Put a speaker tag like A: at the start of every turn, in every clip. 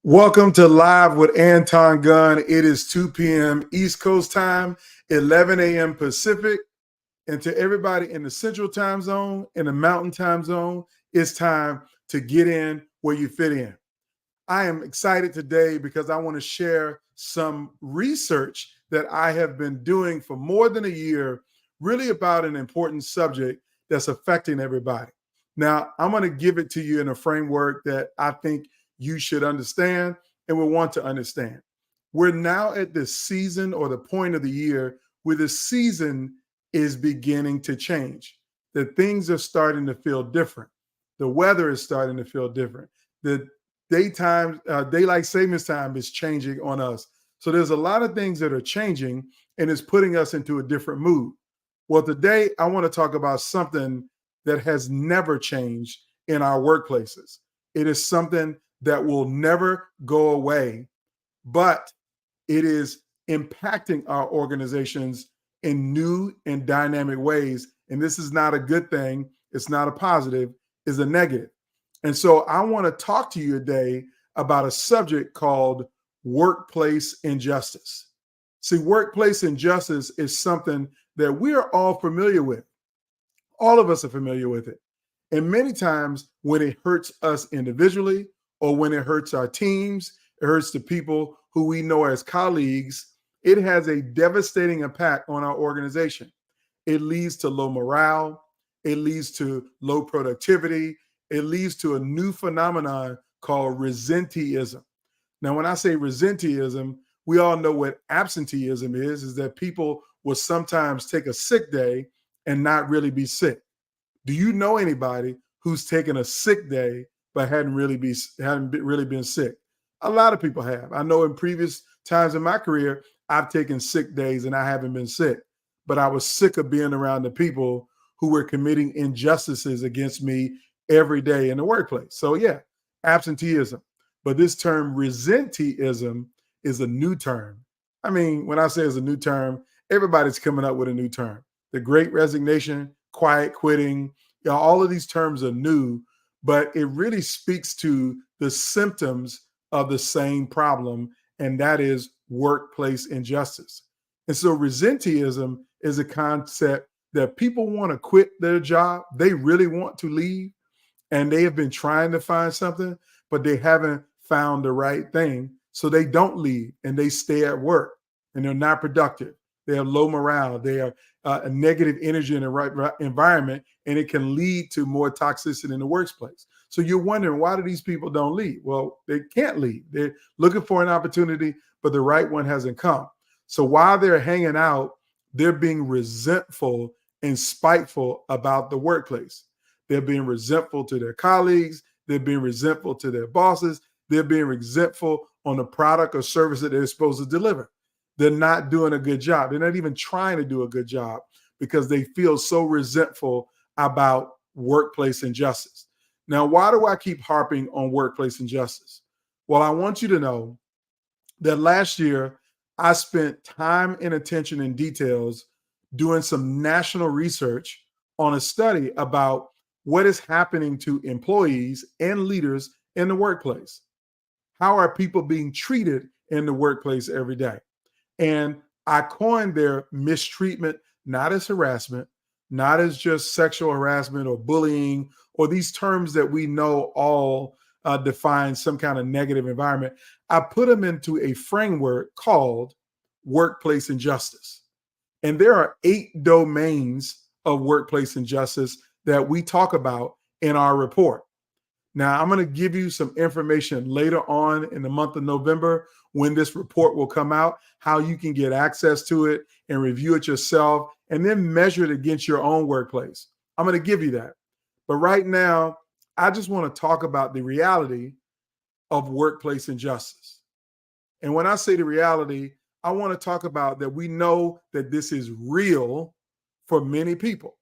A: Welcome to Live with Anton Gunn. It is 2 p.m. East Coast time, 11 a.m. Pacific. And to everybody in the Central Time Zone, in the Mountain Time Zone, it's time to get in where you fit in. I am excited today because I want to share some research that I have been doing for more than a year, really about an important subject that's affecting everybody. Now, I'm going to give it to you in a framework that I think you should understand and will want to understand. We're now at this season or the point of the year where the season is beginning to change. That things are starting to feel different. The weather is starting to feel different. The daylight savings time is changing on us. So there's a lot of things that are changing and it's putting us into a different mood. Well, today I want to talk about something that has never changed in our workplaces. It is something that will never go away, but it is impacting our organizations in new and dynamic ways. And this is not a good thing. It's not a positive, it's a negative. And so I want to talk to you today about a subject called workplace injustice. See, workplace injustice is something that we are all familiar with. All of us are familiar with it. And many times when it hurts us individually or when it hurts our teams, it hurts the people who we know as colleagues, it has a devastating impact on our organization. It leads to low morale. It leads to low productivity. It leads to a new phenomenon called resenteeism. Now, when I say resenteeism, we all know what absenteeism is that people will sometimes take a sick day and not really be sick. Do you know anybody who's taken a sick day but hadn't really been sick? A lot of people have. I know in previous times in my career, I've taken sick days and I haven't been sick, but I was sick of being around the people who were committing injustices against me every day in the workplace. So yeah, absenteeism. But this term resenteeism is a new term. I mean, when I say it's a new term, everybody's coming up with a new term. The Great Resignation, quiet quitting, all of these terms are new, but it really speaks to the symptoms of the same problem, and that is workplace injustice. And so resenteeism is a concept that people want to quit their job. They really want to leave, and they have been trying to find something, but they haven't found the right thing. So they don't leave and they stay at work and they're not productive. They have low morale. They have a negative energy in the right environment, and it can lead to more toxicity in the workplace. So you're wondering, why do these people don't leave? Well, they can't leave. They're looking for an opportunity, but the right one hasn't come. So while they're hanging out, they're being resentful and spiteful about the workplace. They're being resentful to their colleagues. They're being resentful to their bosses. They're being resentful on the product or service that they're supposed to deliver. They're not doing a good job. They're not even trying to do a good job because they feel so resentful about workplace injustice. Now, why do I keep harping on workplace injustice? Well, I want you to know that last year I spent time and attention and details doing some national research on a study about what is happening to employees and leaders in the workplace. How are people being treated in the workplace every day? And I coined their mistreatment not as harassment, not as just sexual harassment or bullying or these terms that we know all define some kind of negative environment. I put them into a framework called workplace injustice. And there are 8 domains of workplace injustice that we talk about in our report. Now, I'm going to give you some information later on in the month of November when this report will come out, how you can get access to it and review it yourself and then measure it against your own workplace. I'm going to give you that. But right now, I just want to talk about the reality of workplace injustice. And when I say the reality, I want to talk about that we know that this is real for many people.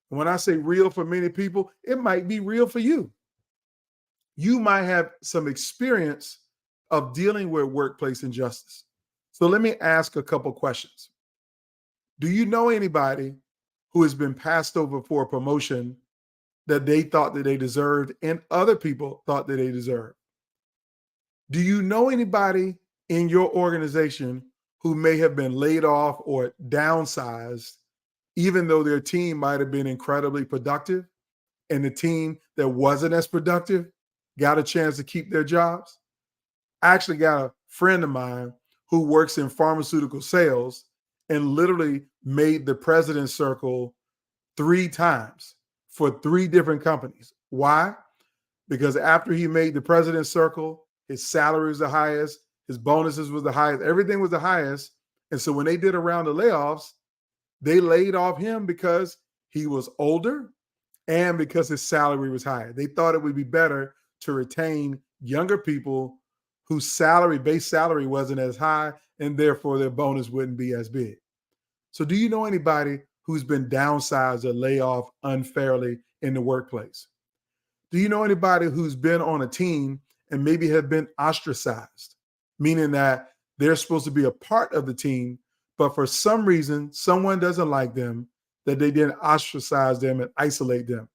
A: And when I say real for many people, it might be real for you. You might have some experience of dealing with workplace injustice. So let me ask a couple questions. Do you know anybody who has been passed over for a promotion that they thought that they deserved and other people thought that they deserved? Do you know anybody in your organization who may have been laid off or downsized, even though their team might have been incredibly productive, and the team that wasn't as productive got a chance to keep their jobs? I actually got a friend of mine who works in pharmaceutical sales and literally made the president's circle 3 times for 3 different companies. Why? Because after he made the president's circle, his salary was the highest, his bonuses was the highest, everything was the highest. And so when they did a round of layoffs, they laid off him because he was older and because his salary was higher. They thought it would be better to retain younger people whose base salary wasn't as high, and therefore their bonus wouldn't be as big. So do you know anybody who's been downsized or laid off unfairly in the workplace? Do you know anybody who's been on a team and maybe have been ostracized, meaning that they're supposed to be a part of the team, but for some reason, someone doesn't like them, that they didn't ostracize them and isolate them?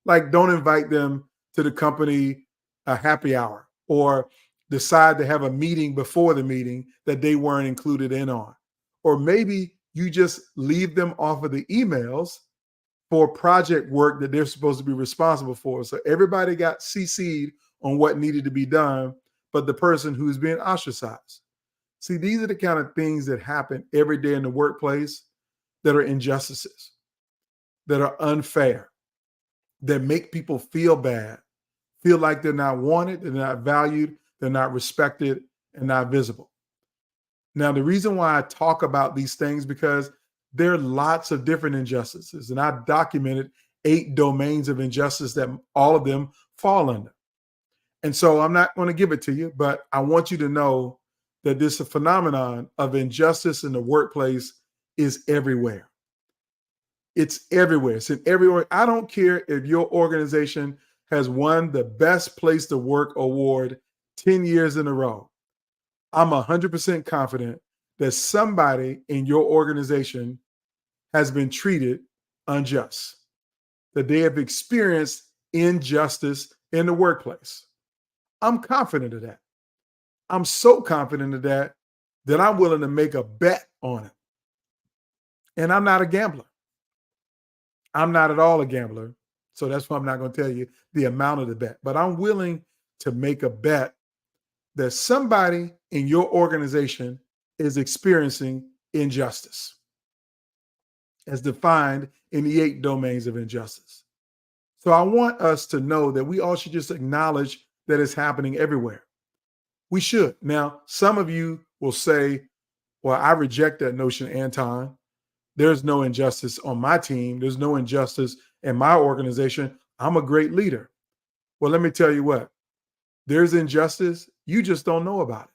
A: Like, don't invite them to the company a happy hour, or decide to have a meeting before the meeting that they weren't included in on. Or maybe you just leave them off of the emails for project work that they're supposed to be responsible for. So everybody got CC'd on what needed to be done, but the person who's being ostracized. See, these are the kind of things that happen every day in the workplace that are injustices, that are unfair, that make people feel bad, feel like they're not wanted, they're not valued, they're not respected, and not visible. Now, the reason why I talk about these things, because there are lots of different injustices, and I've documented 8 domains of injustice that all of them fall under. And so I'm not going to give it to you, but I want you to know that this phenomenon of injustice in the workplace is everywhere. It's everywhere. It's in everywhere. I don't care if your organization has won the Best Place to Work award 10 years in a row. I'm 100% confident that somebody in your organization has been treated unjust, that they have experienced injustice in the workplace. I'm confident of that. I'm so confident of that I'm willing to make a bet on it. And I'm not a gambler. I'm not at all a gambler. So that's why I'm not going to tell you the amount of the bet. But I'm willing to make a bet that somebody in your organization is experiencing injustice, as defined in the 8 domains of injustice. So I want us to know that we all should just acknowledge that it's happening everywhere. We should. Now, some of you will say, well, I reject that notion, Anton. There's no injustice on my team. There's no injustice in my organization. I'm a great leader. Well, let me tell you what. There's injustice. You just don't know about it,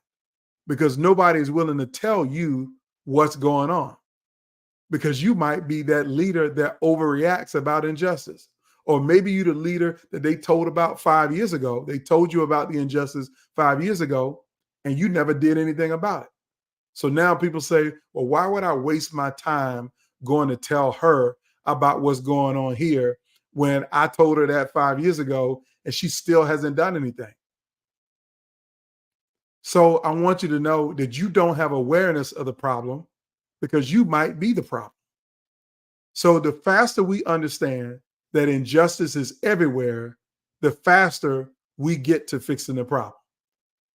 A: because nobody's willing to tell you what's going on, because you might be that leader that overreacts about injustice. Or maybe you're the leader that they told about 5 years ago. They told you about the injustice 5 years ago, and you never did anything about it. So now people say, well, why would I waste my time going to tell her about what's going on here when I told her that 5 years ago and she still hasn't done anything? So I want you to know that you don't have awareness of the problem, because you might be the problem. So the faster we understand that injustice is everywhere, the faster we get to fixing the problem.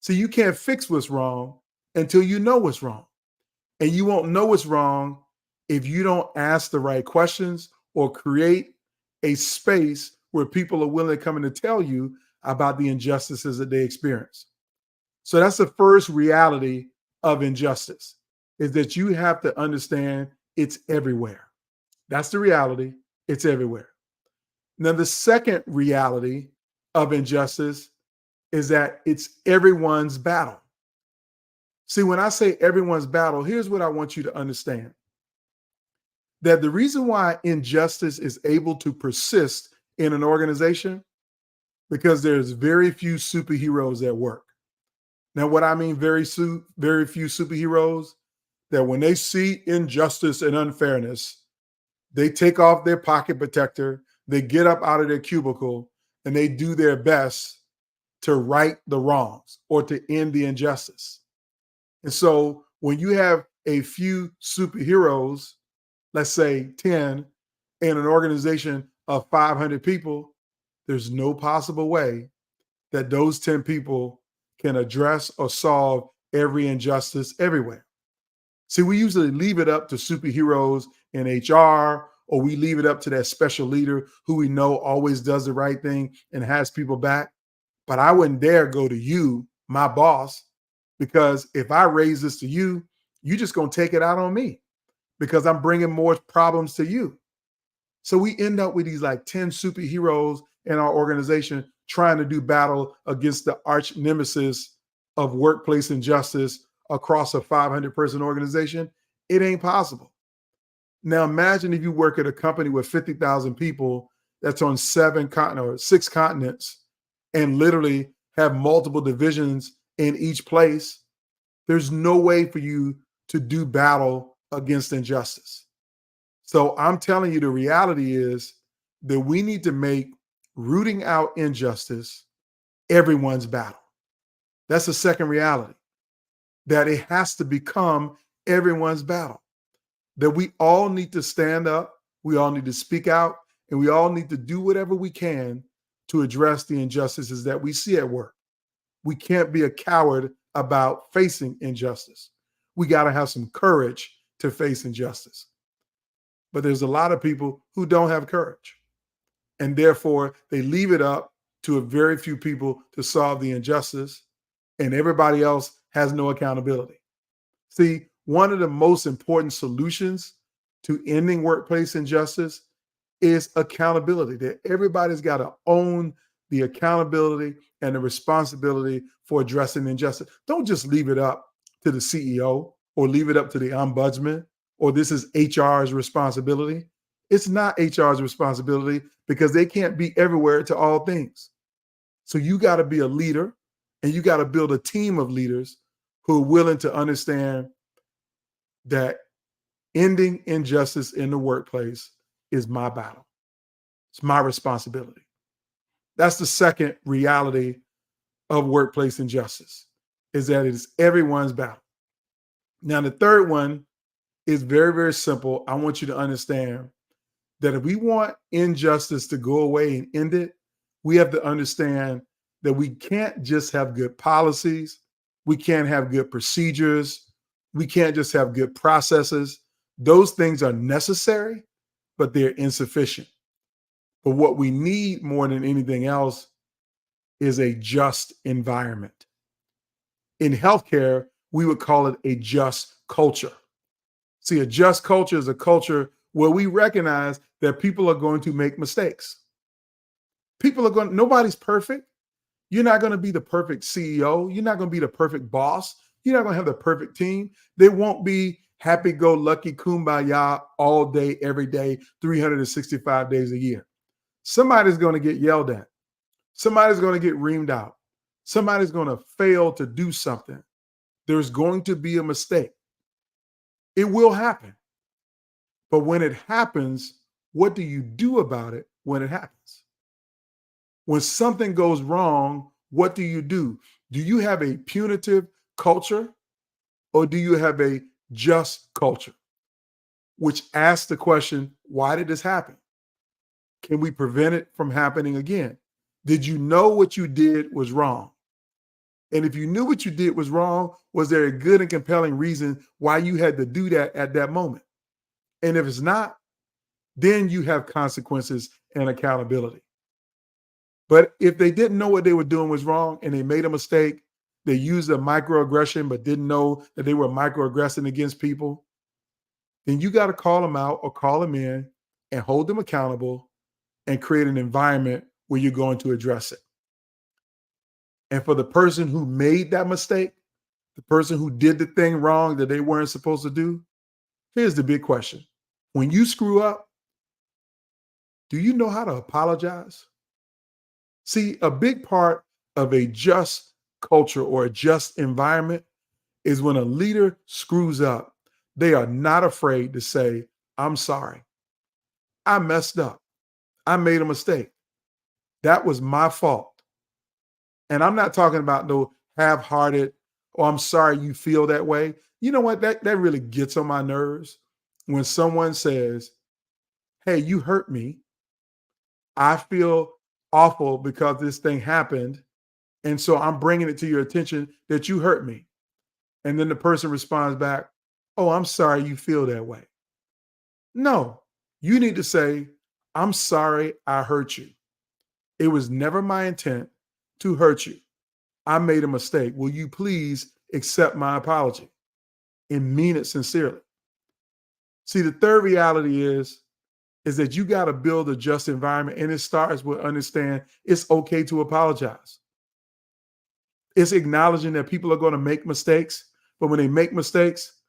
A: So you can't fix what's wrong until you know what's wrong. And you won't know what's wrong if you don't ask the right questions or create a space where people are willing to come in to tell you about the injustices that they experience. So that's the first reality of injustice, is that you have to understand it's everywhere. That's the reality. It's everywhere. Now, the second reality of injustice is that it's everyone's battle. See, when I say everyone's battle, here's what I want you to understand. That the reason why injustice is able to persist in an organization, because there's very few superheroes at work. Now, what I mean, very few superheroes, that when they see injustice and unfairness, they take off their pocket protector, they get up out of their cubicle, and they do their best to right the wrongs or to end the injustice. And so when you have a few superheroes, let's say 10, in an organization of 500 people, there's no possible way that those 10 people can address or solve every injustice everywhere. See, we usually leave it up to superheroes in HR, or we leave it up to that special leader who we know always does the right thing and has people back. But I wouldn't dare go to you, my boss, because if I raise this to you, you're just going to take it out on me because I'm bringing more problems to you. So we end up with these like 10 superheroes in our organization trying to do battle against the arch nemesis of workplace injustice across a 500-person organization. It ain't possible. Now imagine if you work at a company with 50,000 people that's on 6 continents and literally have multiple divisions in each place. There's no way for you to do battle against injustice. So I'm telling you, the reality is that we need to make rooting out injustice everyone's battle. That's the second reality, that it has to become everyone's battle, that we all need to stand up, we all need to speak out, and we all need to do whatever we can to address the injustices that we see at work. We can't be a coward about facing injustice. We got to have some courage to face injustice. But there's a lot of people who don't have courage. And therefore, they leave it up to a very few people to solve the injustice, and everybody else has no accountability. See, one of the most important solutions to ending workplace injustice is accountability, that everybody's got to own the accountability and the responsibility for addressing injustice. Don't just leave it up to the CEO or leave it up to the ombudsman or this is HR's responsibility. It's not HR's responsibility because they can't be everywhere to all things. So you got to be a leader and you got to build a team of leaders who are willing to understand that ending injustice in the workplace is my battle. It's my responsibility. That's the second reality of workplace injustice, is that it is everyone's battle. Now, the third one is very, very simple. I want you to understand that if we want injustice to go away and end it, we have to understand that we can't just have good policies. We can't have good procedures. We can't just have good processes. Those things are necessary, but they're insufficient. But what we need more than anything else is a just environment. In healthcare, we would call it a just culture. See, a just culture is a culture where we recognize that people are going to make mistakes. Nobody's perfect. You're not going to be the perfect CEO. You're not going to be the perfect boss. You're not going to have the perfect team. They won't be happy-go-lucky kumbaya all day, every day, 365 days a year. Somebody's going to get yelled at. Somebody's going to get reamed out. Somebody's going to fail to do something. There's going to be a mistake. It will happen. But when it happens, what do you do about it when it happens? When something goes wrong, what do you do? Do you have a punitive culture or do you have a just culture? Which asks the question, why did this happen? Can we prevent it from happening again? Did you know what you did was wrong? And if you knew what you did was wrong, was there a good and compelling reason why you had to do that at that moment? And if it's not, then you have consequences and accountability. But if they didn't know what they were doing was wrong and they made a mistake, they used a microaggression but didn't know that they were microaggressing against people, then you got to call them out or call them in and hold them accountable and create an environment where you're going to address it. And for the person who made that mistake, the person who did the thing wrong that they weren't supposed to do, here's the big question. When you screw up, do you know how to apologize? See, a big part of a just culture or a just environment is when a leader screws up, they are not afraid to say, I'm sorry. I messed up. I made a mistake. That was my fault. And I'm not talking about no half-hearted, oh, I'm sorry you feel that way. You know what? That really gets on my nerves when someone says, hey, you hurt me. I feel awful because this thing happened. And so I'm bringing it to your attention that you hurt me. And then the person responds back, oh, I'm sorry you feel that way. No, you need to say, I'm sorry I hurt you. It was never my intent to hurt you. I made a mistake. Will you please accept my apology and mean it sincerely? See, the third reality is that you got to build a just environment, and it starts with understand it's okay to apologize. It's acknowledging that people are going to make mistakes, but when they make mistakes,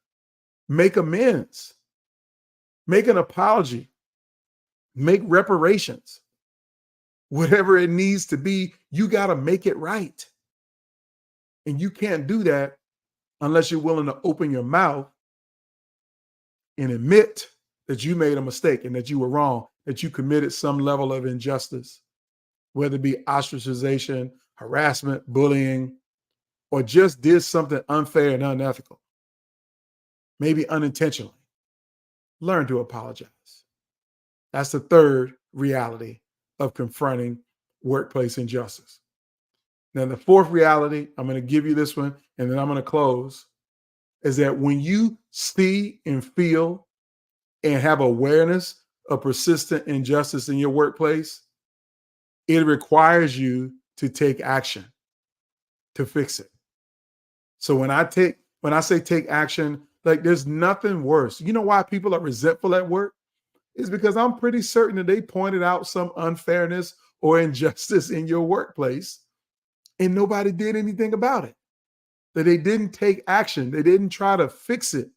A: make amends, make an apology, make reparations. Whatever it needs to be, you got to make it right. And you can't do that unless you're willing to open your mouth and admit that you made a mistake and that you were wrong, that you committed some level of injustice, whether it be ostracization, harassment, bullying, or just did something unfair and unethical, maybe unintentionally. Learn to apologize. That's the third reality of confronting workplace injustice. Now, the fourth reality, I'm going to give you this one and then I'm going to close, is that when you see and feel and have awareness of persistent injustice in your workplace, it requires you to take action to fix it. So when I say take action, like there's nothing worse. You know why people are resentful at work? It's because I'm pretty certain that they pointed out some unfairness or injustice in your workplace and nobody did anything about it. That they didn't take action. They didn't try to fix it.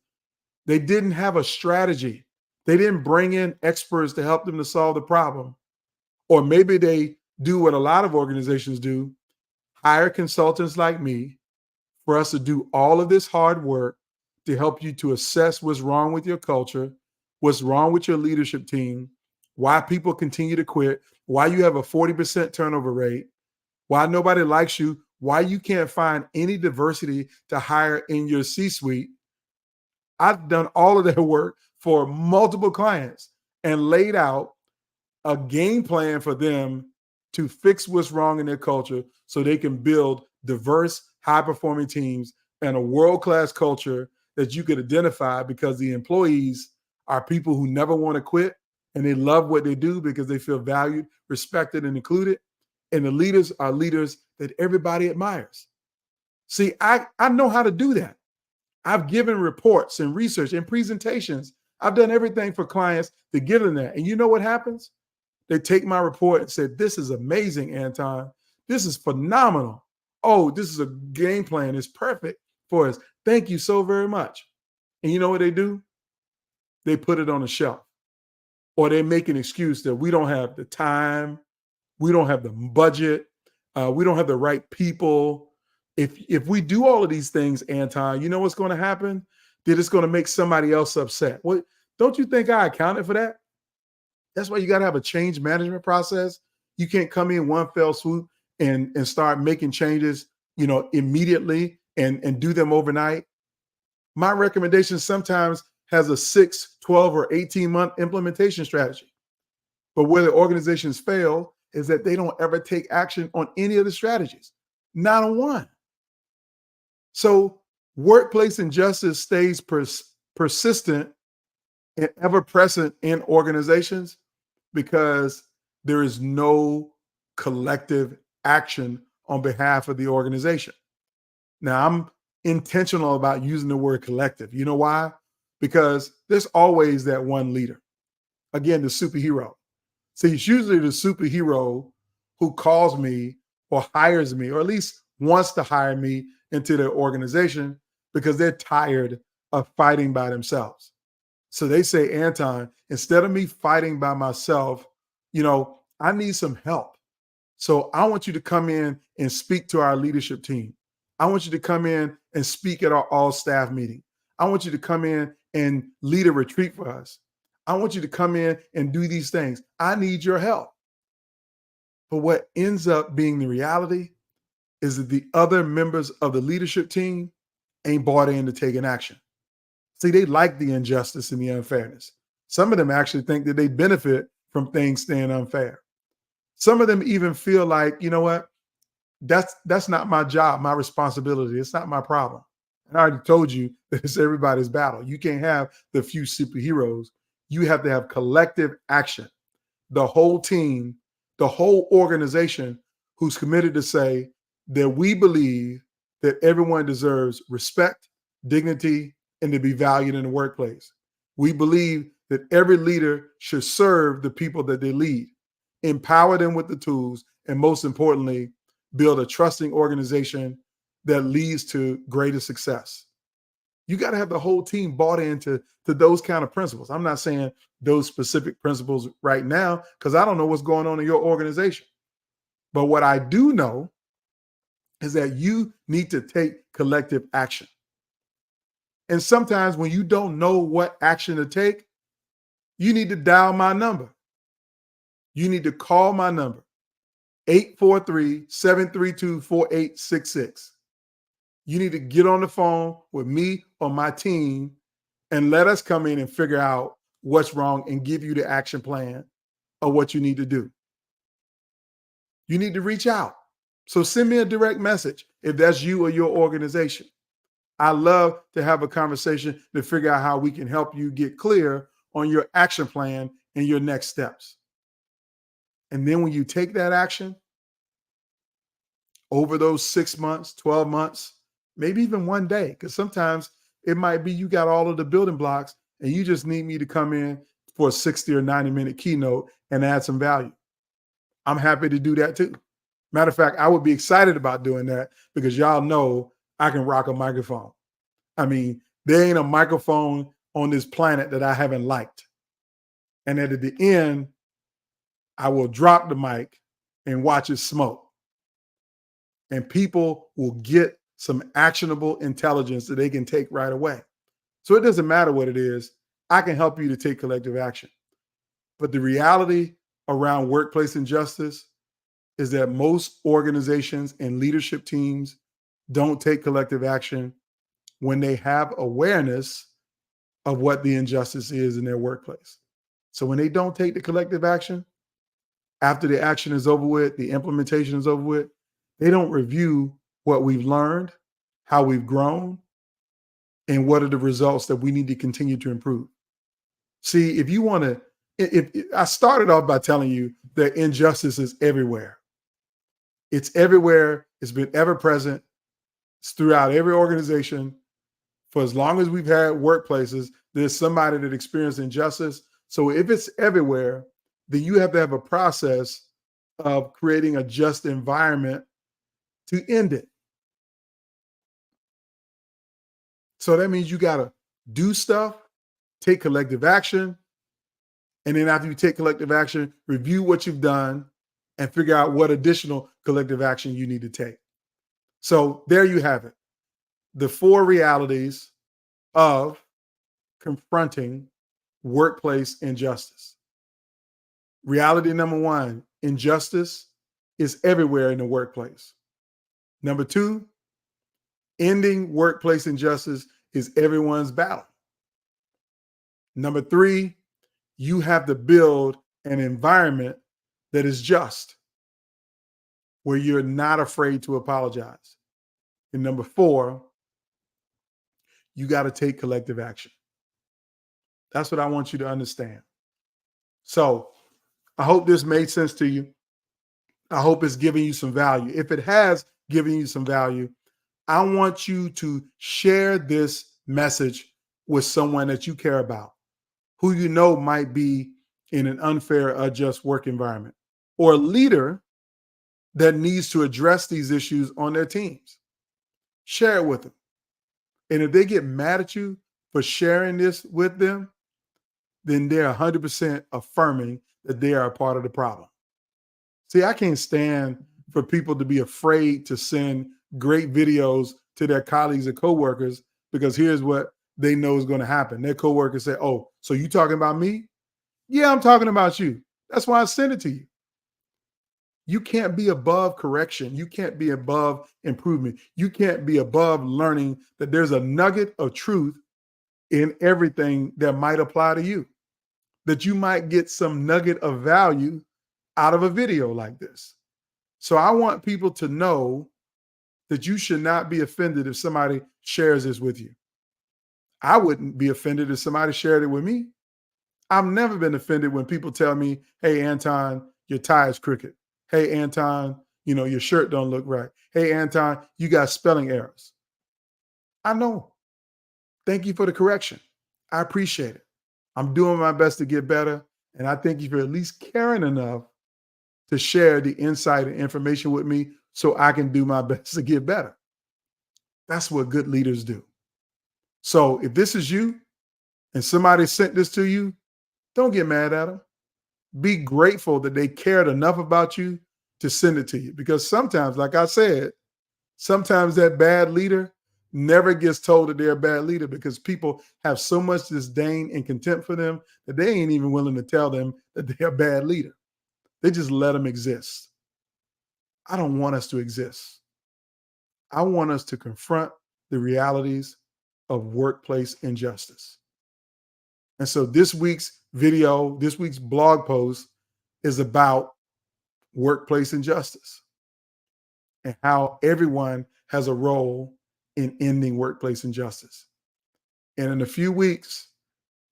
A: They didn't have a strategy. They didn't bring in experts to help them to solve the problem. Or maybe they do what a lot of organizations do, hire consultants like me for us to do all of this hard work to help you to assess what's wrong with your culture, what's wrong with your leadership team, why people continue to quit, why you have a 40% turnover rate, why nobody likes you, why you can't find any diversity to hire in your C-suite. I've done all of that work for multiple clients and laid out a game plan for them to fix what's wrong in their culture so they can build diverse, high-performing teams and a world-class culture that you could identify because the employees are people who never want to quit and they love what they do because they feel valued, respected, and included. And the leaders are leaders that everybody admires. See, I know how to do that. I've given reports and research and presentations. I've done everything for clients to give them that. And you know what happens? They take my report and say, this is amazing, Anton. This is phenomenal. Oh, this is a game plan. It's perfect for us. Thank you so very much. And you know what they do? They put it on the shelf. Or they make an excuse that we don't have the time, we don't have the budget, we don't have the right people. If we do all of these things, Anton, you know what's going to happen? That it's going to make somebody else upset. What? Don't you think I accounted for that? That's why you got to have a change management process. You can't come in one fell swoop and start making changes, immediately and do them overnight. My recommendation sometimes has a 6, 12, or 18-month implementation strategy. But where the organizations fail is that they don't ever take action on any of the strategies, not on one. So workplace injustice stays persistent and ever present in organizations because there is no collective action on behalf of the organization. Now, I'm intentional about using the word collective. You know why? Because there's always that one leader. Again, the superhero. See, it's usually the superhero who calls me or hires me, or at least wants to hire me into their organization because they're tired of fighting by themselves. So they say, Anton, instead of me fighting by myself, I need some help. So I want you to come in and speak to our leadership team. I want you to come in and speak at our all staff meeting. I want you to come in and lead a retreat for us. I want you to come in and do these things. I need your help. But what ends up being the reality is that the other members of the leadership team ain't bought into taking action. See, they like the injustice and the unfairness. Some of them actually think that they benefit from things staying unfair. Some of them even feel like, you know what? That's not my job, my responsibility. It's not my problem. And I already told you that it's everybody's battle. You can't have the few superheroes. You have to have collective action. The whole team, the whole organization who's committed to say that we believe that everyone deserves respect, dignity, and to be valued in the workplace. We believe that every leader should serve the people that they lead, empower them with the tools, and most importantly, build a trusting organization that leads to greater success. You got to have the whole team bought into those kind of principles. I'm not saying those specific principles right now because I don't know what's going on in your organization. But what I do know is that you need to take collective action. And sometimes when you don't know what action to take, you need to dial my number. You need to call my number, 843-732-4866. You need to get on the phone with me or my team and let us come in and figure out what's wrong and give you the action plan of what you need to do. You need to reach out. So send me a direct message if that's you or your organization. I love to have a conversation to figure out how we can help you get clear on your action plan and your next steps. And then when you take that action over those 6 months, 12 months, maybe even one day, because sometimes it might be you got all of the building blocks and you just need me to come in for a 60 or 90-minute keynote and add some value. I'm happy to do that too. Matter of fact, I would be excited about doing that because y'all know I can rock a microphone. I mean, there ain't a microphone on this planet that I haven't liked. And at the end, I will drop the mic and watch it smoke. And people will get some actionable intelligence that they can take right away. So it doesn't matter what it is. I can help you to take collective action. But the reality around workplace injustice is that most organizations and leadership teams don't take collective action when they have awareness of what the injustice is in their workplace. So when they don't take the collective action, after the action is over with, the implementation is over with, they don't review what we've learned, how we've grown, and what are the results that we need to continue to improve. See, if you want to, if I started off by telling you that injustice is everywhere. It's everywhere. It's been ever present. It's throughout every organization. For as long as we've had workplaces, there's somebody that experienced injustice. So if it's everywhere, then you have to have a process of creating a just environment to end it. So that means you got to do stuff, take collective action, and then after you take collective action, review what you've done and figure out what additional collective action you need to take. So there you have it. The 4 realities of confronting workplace injustice. Reality number 1, injustice is everywhere in the workplace. Number 2, ending workplace injustice is everyone's battle. Number 3, you have to build an environment that is just, where you're not afraid to apologize. And number 4, you got to take collective action. That's what I want you to understand. So I hope this made sense to you. I hope it's giving you some value. If it has given you some value, I want you to share this message with someone that you care about, who you know might be in an unfair, unjust work environment, or a leader that needs to address these issues on their teams. Share it with them. And if they get mad at you for sharing this with them, then they're 100% affirming that they are a part of the problem. See, I can't stand for people to be afraid to send great videos to their colleagues and coworkers because here's what they know is going to happen. Their coworkers say, "Oh, so you talking about me?" "Yeah, I'm talking about you. That's why I sent it to you." You can't be above correction. You can't be above improvement. You can't be above learning that there's a nugget of truth in everything that might apply to you, that you might get some nugget of value out of a video like this. So I want people to know that you should not be offended if somebody shares this with you. I wouldn't be offended if somebody shared it with me. I've never been offended when people tell me, hey, Anton, your tie is crooked. Hey, Anton, your shirt don't look right. Hey, Anton, you got spelling errors. I know. Thank you for the correction. I appreciate it. I'm doing my best to get better. And I thank you for at least caring enough to share the insight and information with me so I can do my best to get better. That's what good leaders do. So if this is you and somebody sent this to you, don't get mad at them. Be grateful that they cared enough about you to send it to you. Because sometimes, like I said, sometimes that bad leader never gets told that they're a bad leader because people have so much disdain and contempt for them that they ain't even willing to tell them that they're a bad leader. They just let them exist. I don't want us to exist. I want us to confront the realities of workplace injustice. And so this week's video, this week's blog post is about workplace injustice and how everyone has a role in ending workplace injustice. And in a few weeks,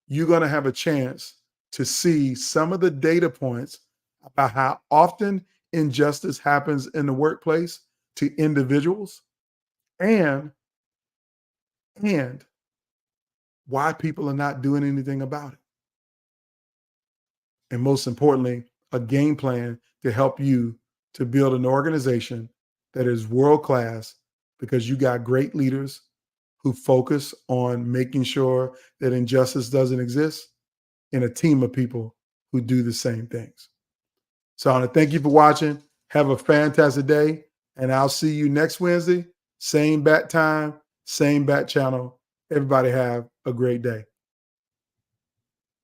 A: you're going to have a chance to see some of the data points about how often injustice happens in the workplace to individuals and why people are not doing anything about it. And most importantly, a game plan to help you to build an organization that is world-class because you got great leaders who focus on making sure that injustice doesn't exist and a team of people who do the same things. So I want to thank you for watching. Have a fantastic day. And I'll see you next Wednesday. Same bat time, same bat channel. Everybody have a great day.